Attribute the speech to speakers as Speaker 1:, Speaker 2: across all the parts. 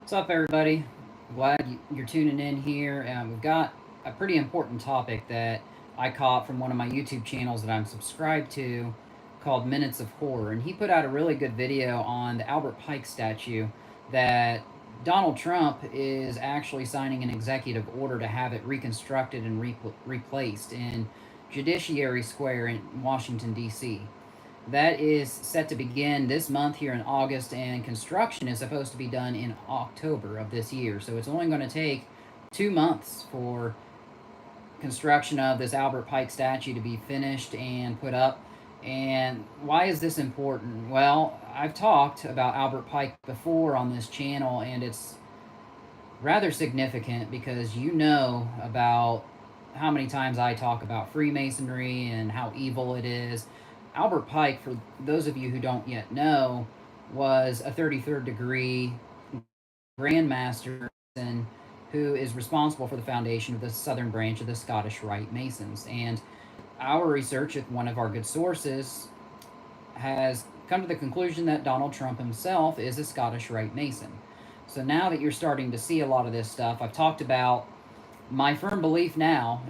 Speaker 1: What's up, everybody? Glad you're tuning in here. We've got a pretty important topic that I caught from one of my YouTube channels that I'm subscribed to called Minutes of Horror. And he put out a really good video on the Albert Pike statue that Donald Trump is actually signing an executive order to have it reconstructed and replaced in Judiciary Square in Washington, D.C. That is set to begin this month here in August, and construction is supposed to be done in October of this year. So it's only going to take 2 months for construction of this Albert Pike statue to be finished and put up. And why is this important? Well, I've talked about Albert Pike before on this channel, and it's rather significant because you know about how many times I talk about Freemasonry and how evil it is. Albert Pike, for those of you who don't yet know, was a 33rd degree Grand Master who is responsible for the foundation of the southern branch of the Scottish Rite Masons. And our research at one of our good sources has come to the conclusion that Donald Trump himself is a Scottish Rite Mason. So now that you're starting to see a lot of this stuff, I've talked about my firm belief now.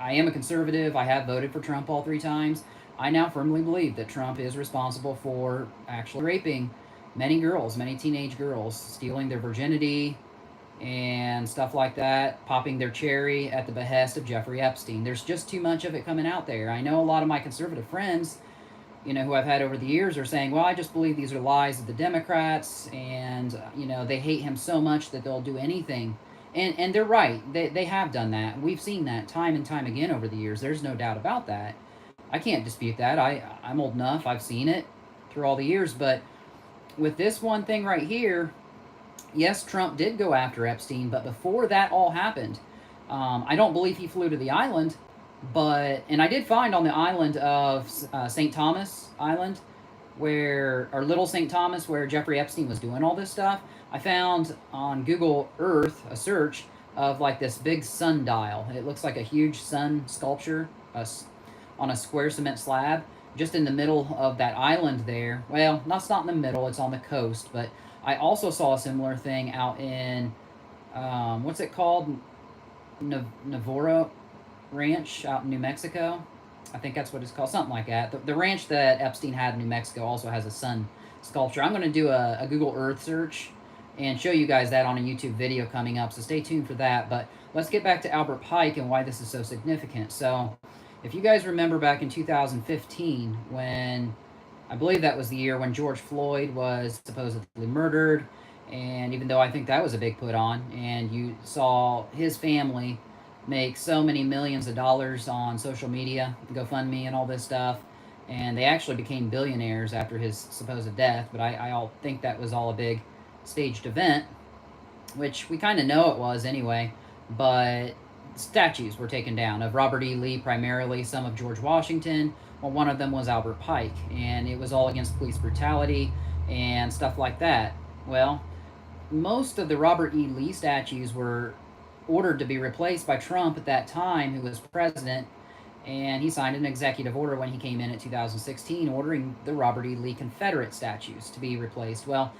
Speaker 1: I am a conservative. I have voted for Trump all 3 times. I now firmly believe that Trump is responsible for actually raping many girls, many teenage girls, stealing their virginity and stuff like that, popping their cherry at the behest of Jeffrey Epstein. There's just too much of it coming out there. I know a lot of my conservative friends, who I've had over the years are saying, well, I just believe these are lies of the Democrats, and, they hate him so much that they'll do anything. And they're right. They have done that. We've seen that time and time again over the years. There's no doubt about that. I can't dispute that. I'm old enough. I've seen it through all the years. But with this one thing right here, yes, Trump did go after Epstein. But before that all happened, I don't believe he flew to the island. And I did find on the island of St. Thomas Island, or Little St. Thomas, where Jeffrey Epstein was doing all this stuff, I found on Google Earth a search of like this big sundial. It looks like a huge sun sculpture, on a square cement slab just in the middle of that island there. Well, that's not in the middle, it's on the coast, but I also saw a similar thing out in, what's it called? Navarro Ranch out in New Mexico. I think that's what it's called, something like that. The ranch that Epstein had in New Mexico also has a sun sculpture. I'm going to do a Google Earth search and show you guys that on a YouTube video coming up, so stay tuned for that. But let's get back to Albert Pike and why this is so significant. So if you guys remember back in 2015, when I believe that was the year when George Floyd was supposedly murdered, and even though I think that was a big put on, and you saw his family make so many millions of dollars on social media, GoFundMe and all this stuff, and they actually became billionaires after his supposed death, but I think that was all a big staged event, which we kind of know it was anyway, but statues were taken down of Robert E. Lee primarily, some of George Washington. Well, one of them was Albert Pike, and it was all against police brutality and stuff like that. Well, most of the Robert E. Lee statues were ordered to be replaced by Trump at that time, who was president, and he signed an executive order when he came in 2016 ordering the Robert E. Lee Confederate statues to be replaced. Well,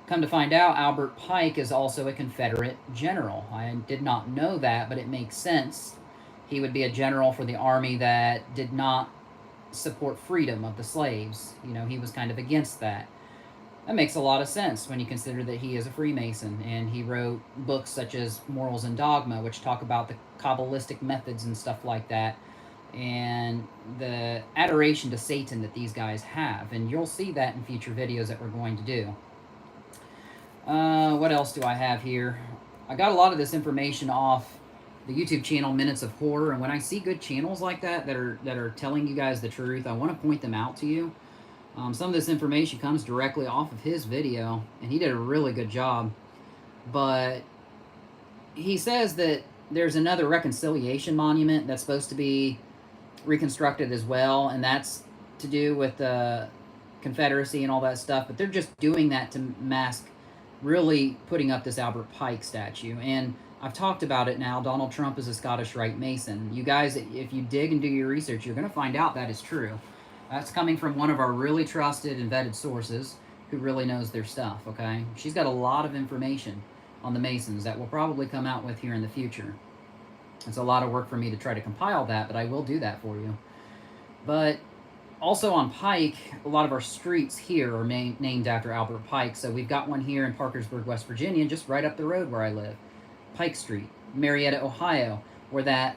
Speaker 1: come to find out, Albert Pike is also a Confederate general. I did not know that, but it makes sense. He would be a general for the army that did not support freedom of the slaves. He was kind of against that. That makes a lot of sense when you consider that he is a Freemason, and he wrote books such as Morals and Dogma, which talk about the Kabbalistic methods and stuff like that, and the adoration to Satan that these guys have. And you'll see that in future videos that we're going to do. What else do I have here? I got a lot of this information off the YouTube channel Minutes of Horror, and when I see good channels like that are telling you guys the truth, I want to point them out to you. Some of this information comes directly off of his video, and he did a really good job. But he says that there's another reconciliation monument that's supposed to be reconstructed as well, and that's to do with the Confederacy and all that stuff. But they're just doing that to mask really putting up this Albert Pike statue. And I've talked about it now. Donald Trump is a Scottish Rite Mason. You guys, if you dig and do your research, you're going to find out that is true. That's coming from one of our really trusted and vetted sources who really knows their stuff, okay? She's got a lot of information. on the Masons that we'll probably come out with here in the future. It's a lot of work for me to try to compile that, but I will do that for you. But also on Pike, a lot of our streets here are named after Albert Pike. So we've got one here in Parkersburg, West Virginia, just right up the road where I live. Pike Street. Marietta, Ohio, where that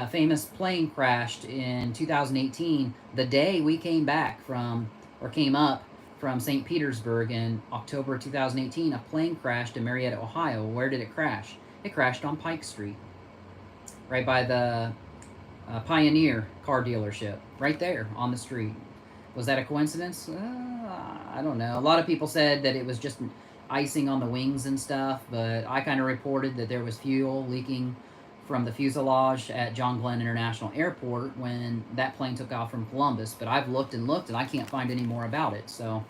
Speaker 1: famous plane crashed in 2018, the day we came back from, or came up from St. Petersburg in October 2018. A plane crashed in Marietta, Ohio. Where did it crash? It crashed on Pike Street, right by the Pioneer car dealership, right there on the street. Was that a coincidence? I don't know. A lot of people said that it was just icing on the wings and stuff, but I kind of reported that there was fuel leaking from the fuselage at John Glenn International Airport when that plane took off from Columbus. But I've looked and looked, and I can't find any more about it. So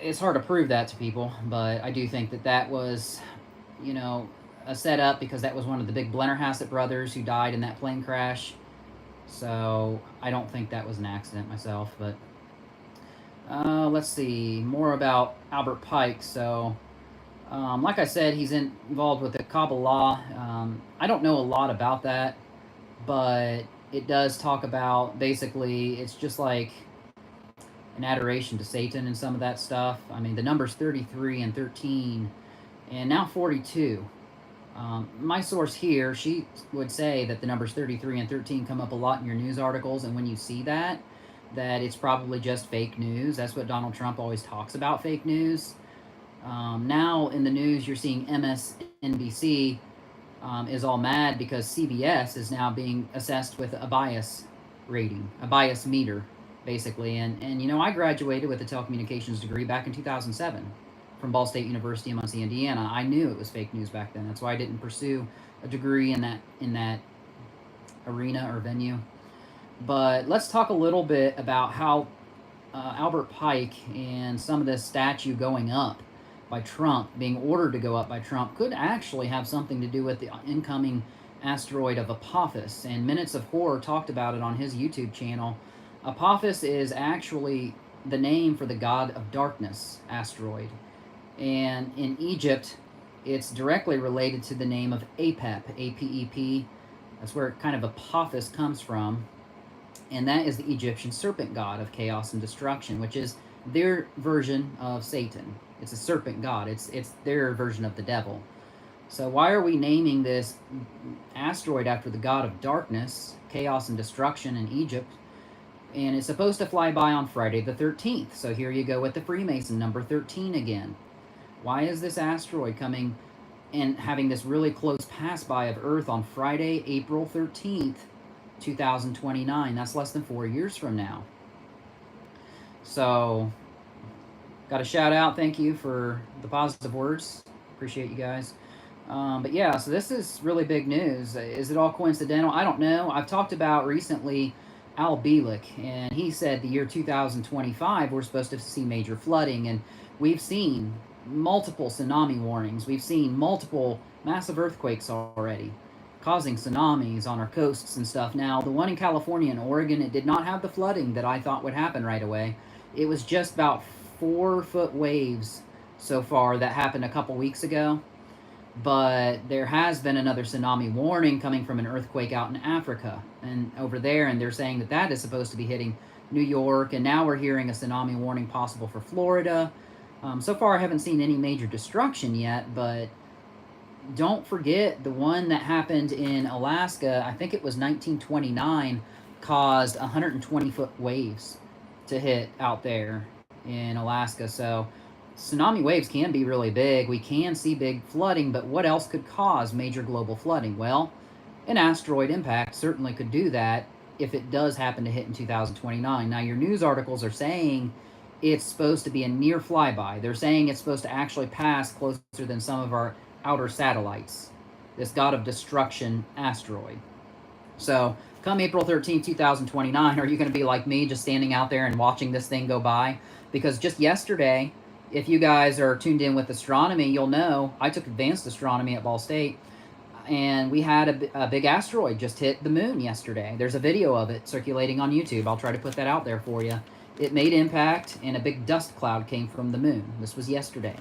Speaker 1: it's hard to prove that to people, but I do think that that was, you know, a setup, because that was one of the big Blennerhassett brothers who died in that plane crash. So I don't think that was an accident myself. But let's see more about Albert Pike. So like I said, he's involved with the Kabbalah. I don't know a lot about that, but it does talk about, basically, it's just like an adoration to Satan and some of that stuff. I mean, the numbers 33 and 13 and now 42. My source here, she would say that the numbers 33 and 13 come up a lot in your news articles, and when you see that it's probably just fake news. That's what Donald Trump always talks about, fake news. Now in the news, you're seeing MSNBC is all mad because CBS is now being assessed with a bias rating, a bias meter, basically. And you know, I graduated with a telecommunications degree back in 2007. From Ball State University in Muncie, Indiana. I knew it was fake news back then. That's why I didn't pursue a degree in that arena or venue. But let's talk a little bit about how Albert Pike and some of this statue going up by Trump, being ordered to go up by Trump, could actually have something to do with the incoming asteroid of Apophys. And Minutes of Horror talked about it on his YouTube channel. Apophys is actually the name for the god of darkness asteroid. And in Egypt, it's directly related to the name of Apep, A-P-E-P. That's where kind of Apophis comes from. And that is the Egyptian serpent god of chaos and destruction, which is their version of Satan. It's a serpent god. It's their version of the devil. So why are we naming this asteroid after the god of darkness, chaos and destruction in Egypt? And it's supposed to fly by on Friday the 13th. So here you go with the Freemason number 13 again. Why is this asteroid coming and having this really close pass-by of Earth on Friday, April 13th, 2029? That's less than 4 years from now. So, got a shout out. Thank you for the positive words. Appreciate you guys. But yeah, so this is really big news. Is it all coincidental? I don't know. I've talked about recently Al Bielek, and he said the year 2025 we're supposed to see major flooding, and we've seen multiple tsunami warnings. We've seen multiple massive earthquakes already, causing tsunamis on our coasts and stuff. Now, the one in California and Oregon, it did not have the flooding that I thought would happen right away. It was just about 4-foot waves so far that happened a couple weeks ago. But there has been another tsunami warning coming from an earthquake out in Africa and over there, and they're saying that that is supposed to be hitting New York, and now we're hearing a tsunami warning possible for Florida. So far, I haven't seen any major destruction yet, but don't forget the one that happened in Alaska, I think it was 1929, caused 120-foot waves to hit out there in Alaska. So tsunami waves can be really big. We can see big flooding, but what else could cause major global flooding? Well, an asteroid impact certainly could do that if it does happen to hit in 2029. Now, your news articles are saying it's supposed to be a near flyby. They're saying it's supposed to actually pass closer than some of our outer satellites, this god of destruction asteroid. So come April 13, 2029, are you going to be like me, just standing out there and watching this thing go by? Because just yesterday, if you guys are tuned in with astronomy, you'll know I took advanced astronomy at Ball State, and we had a big asteroid just hit the moon yesterday. There's a video of it circulating on YouTube. I'll try to put that out there for you. It made impact, and a big dust cloud came from the moon. This was yesterday.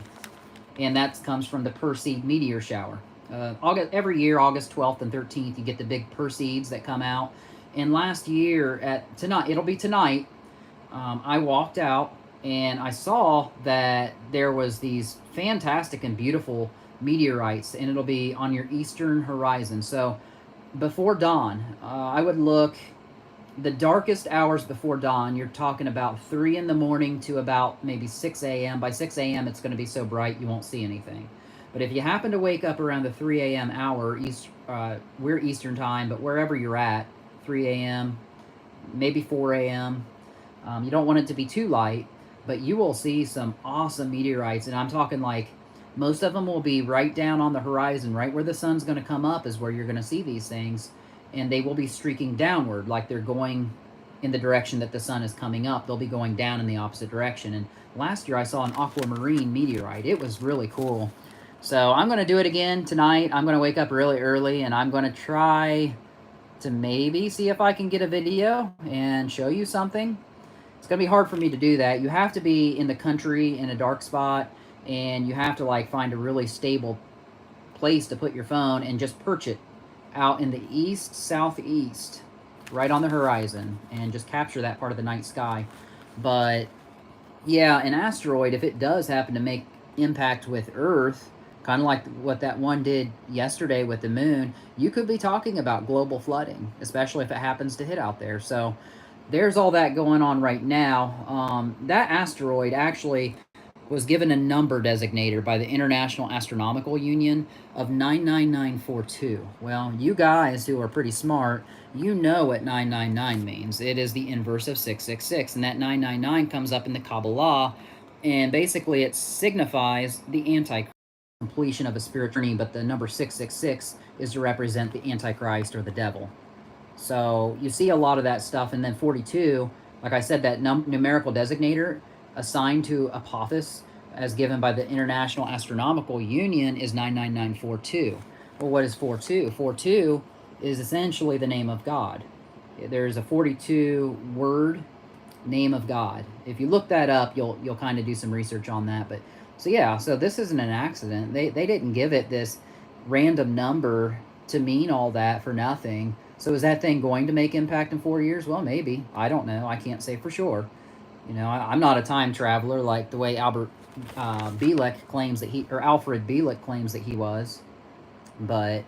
Speaker 1: and that comes from the Perseid meteor shower. Every year, August 12th and 13th, you get the big Perseids that come out. And last year, it'll be tonight, I walked out and I saw that there was these fantastic and beautiful meteorites, and it'll be on your eastern horizon. So before dawn, I would look the darkest hours before dawn. You're talking about 3 in the morning to about maybe 6 a.m. By 6 a.m., it's going to be so bright you won't see anything. But if you happen to wake up around the 3 a.m. hour, we're Eastern time, but wherever you're at, 3 a.m., maybe 4 a.m., you don't want it to be too light, but you will see some awesome meteorites. And I'm talking like most of them will be right down on the horizon, right where the sun's going to come up is where you're going to see these things. And they will be streaking downward, like they're going in the direction that the sun is coming up. They'll be going down in the opposite direction. And last year I saw an aquamarine meteorite. It was really cool. So I'm going to do it again tonight. I'm going to wake up really early, and I'm going to try to maybe see if I can get a video and show you something. It's going to be hard for me to do that. You have to be in the country in a dark spot, and you have to like find a really stable place to put your phone and just perch it out in the east southeast, right on the horizon, and just capture that part of the night sky. But yeah, an asteroid, if it does happen to make impact with Earth, kind of like what that one did yesterday with the moon, you could be talking about global flooding, especially if it happens to hit out there. So there's all that going on right now. That asteroid actually was given a number designator by the International Astronomical Union of 99942. Well, you guys who are pretty smart, you know what 999 means. It is the inverse of 666, and that 999 comes up in the Kabbalah, and basically it signifies the Antichrist, completion of a spiritual journey, but the number 666 is to represent the Antichrist or the devil. So you see a lot of that stuff. And then 42, like I said, that numerical designator assigned to Apophys, as given by the International Astronomical Union, is 99942. Well, what is 42? 42 is essentially the name of God. There's a 42 word name of God. If you look that up, you'll kind of do some research on that. But so yeah, so this isn't an accident. They didn't give it this random number to mean all that for nothing. So is that thing going to make impact in 4 years? Well, maybe. I don't know. I can't say for sure. You know, I'm not a time traveler like the way Albert Bielek claims that or Alfred Bielek claims that he was. But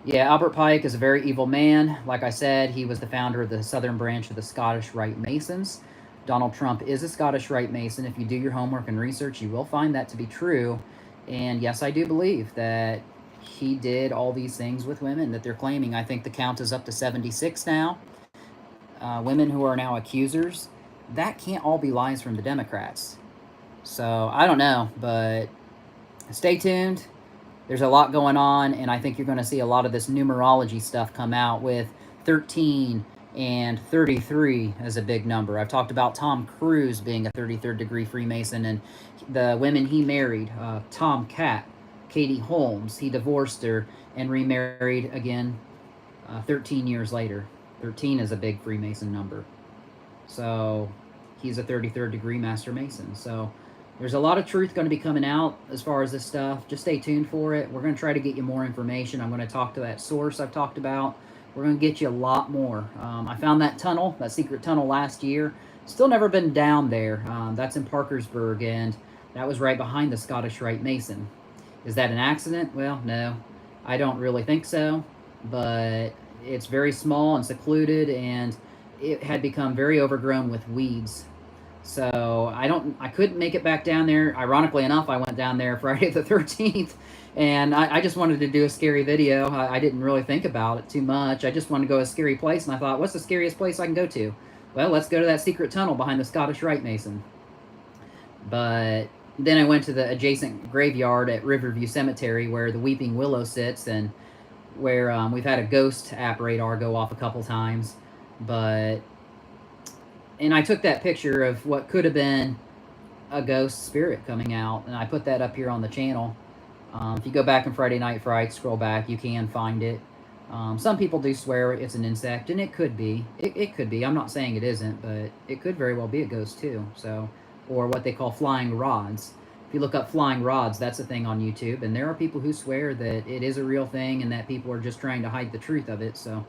Speaker 1: yeah, Albert Pike is a very evil man. Like I said, he was the founder of the southern branch of the Scottish Rite Masons. Donald Trump is a Scottish Rite Mason. If you do your homework and research, you will find that to be true. And yes, I do believe that he did all these things with women that they're claiming. I think the count is up to 76 now. Women who are now accusers. That can't all be lies from the Democrats. So I don't know, but stay tuned. There's a lot going on, and I think you're going to see a lot of this numerology stuff come out with 13 and 33 as a big number. I've talked about Tom Cruise being a 33rd degree Freemason, and the women he married, Tom Cat, Katie Holmes, he divorced her and remarried again 13 years later. 13 is a big Freemason number. So he's a 33rd degree Master Mason. So there's a lot of truth going to be coming out as far as this stuff. Just stay tuned for it. We're going to try to get you more information. I'm going to talk to that source I've talked about. We're going to get you a lot more. I found that tunnel, that secret tunnel last year. Still never been down there. That's in Parkersburg, and that was right behind the Scottish Rite Mason. Is that an accident? Well, no. I don't really think so. But it's very small and secluded, and it had become very overgrown with weeds. So I couldn't make it back down there. Ironically enough, I went down there Friday the 13th, and I just wanted to do a scary video. I didn't really think about it too much. I just wanted to go to a scary place, and I thought, what's the scariest place I can go to? Well, let's go to that secret tunnel behind the Scottish Rite Mason. But then I went to the adjacent graveyard at Riverview Cemetery where the Weeping Willow sits, and where we've had a ghost app radar go off a couple times. And I took that picture of what could have been a ghost spirit coming out, and I put that up here on the channel. If you go back in Friday Night Fright, scroll back, you can find it. Some people do swear it's an insect, and it could be. It could be. I'm not saying it isn't, but it could very well be a ghost too. So, or what they call flying rods. If you look up flying rods, that's a thing on YouTube, and there are people who swear that it is a real thing and that people are just trying to hide the truth of it. So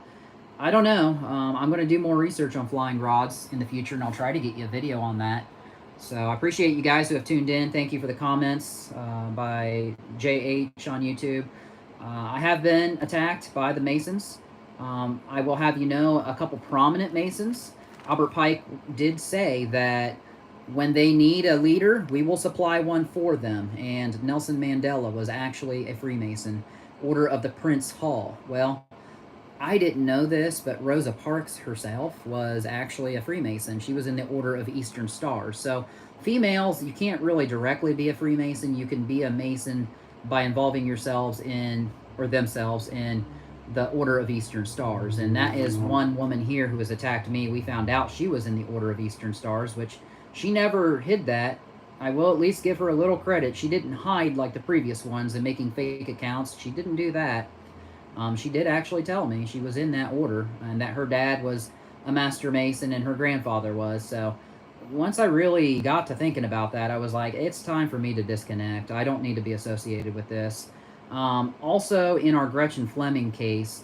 Speaker 1: I don't know. I'm going to do more research on flying rods in the future, and I'll try to get you a video on that. So I appreciate you guys who have tuned in. Thank you for the comments by JH on YouTube. I have been attacked by the Masons. I will have you know a couple prominent Masons. Albert Pike did say that when they need a leader, we will supply one for them. And Nelson Mandela was actually a Freemason, Order of the Prince Hall. Well, I didn't know this, but Rosa Parks herself was actually a Freemason. She was in the Order of Eastern Stars. So females, you can't really directly be a Freemason. You can be a Mason by involving yourselves in, or themselves in, the Order of Eastern Stars. And that is one woman here who has attacked me. We found out she was in the Order of Eastern Stars, which she never hid that. I will at least give her a little credit. She didn't hide like the previous ones and making fake accounts. She didn't do that. She did actually tell me she was in that order and that her dad was a Master Mason and her grandfather was. So once I really got to thinking about that, I was like, it's time for me to disconnect. I don't need to be associated with this. Also, in our Gretchen Fleming case,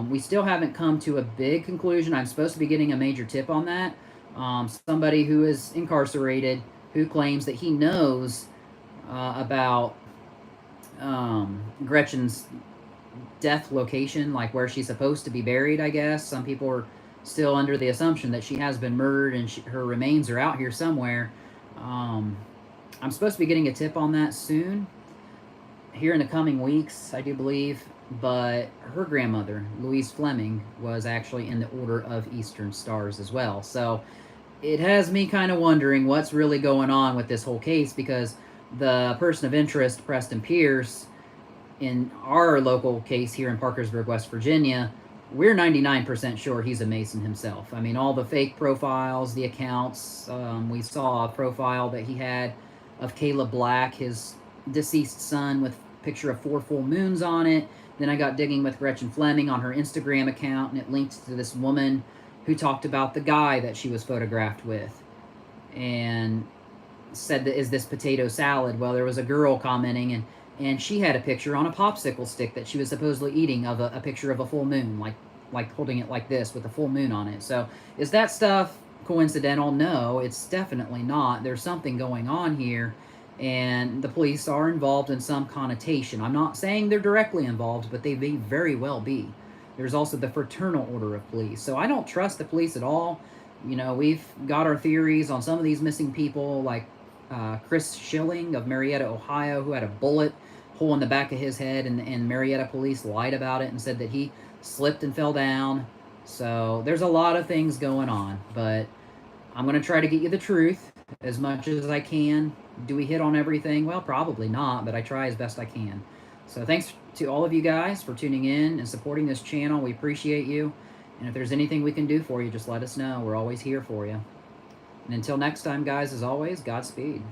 Speaker 1: we still haven't come to a big conclusion. I'm supposed to be getting a major tip on that. Somebody who is incarcerated who claims that he knows about Gretchen's death location, like where she's supposed to be buried, I guess. Some people are still under the assumption that she has been murdered and her remains are out here somewhere. I'm supposed to be getting a tip on that soon, here in the coming weeks, I do believe. But her grandmother, Louise Fleming, was actually in the Order of Eastern Stars as well. So it has me kind of wondering what's really going on with this whole case, because the person of interest, Preston Pierce, in our local case here in Parkersburg, West Virginia, we're 99% sure he's a Mason himself. I mean, all the fake profiles, the accounts, we saw a profile that he had of Caleb Black, his deceased son, with a picture of 4 full moons on it. Then I got digging with Gretchen Fleming on her Instagram account, and it linked to this woman who talked about the guy that she was photographed with and said that, is this potato salad? Well, there was a girl commenting, and she had a picture on a popsicle stick that she was supposedly eating of a picture of a full moon, like holding it like this with a full moon on it. So is that stuff coincidental? No, it's definitely not. There's something going on here, and the police are involved in some connotation. I'm not saying they're directly involved, but they may very well be. There's also the Fraternal Order of Police. So I don't trust the police at all. You know, we've got our theories on some of these missing people, like Chris Schilling of Marietta, Ohio, who had a bullet hole in the back of his head, and Marietta police lied about it and said that he slipped and fell down. So there's a lot of things going on, but I'm going to try to get you the truth as much as I can. Do we hit on everything? Well, probably not, but I try as best I can. So thanks to all of you guys for tuning in and supporting this channel. We appreciate you. And if there's anything we can do for you, just let us know. We're always here for you. And until next time, guys, as always, Godspeed.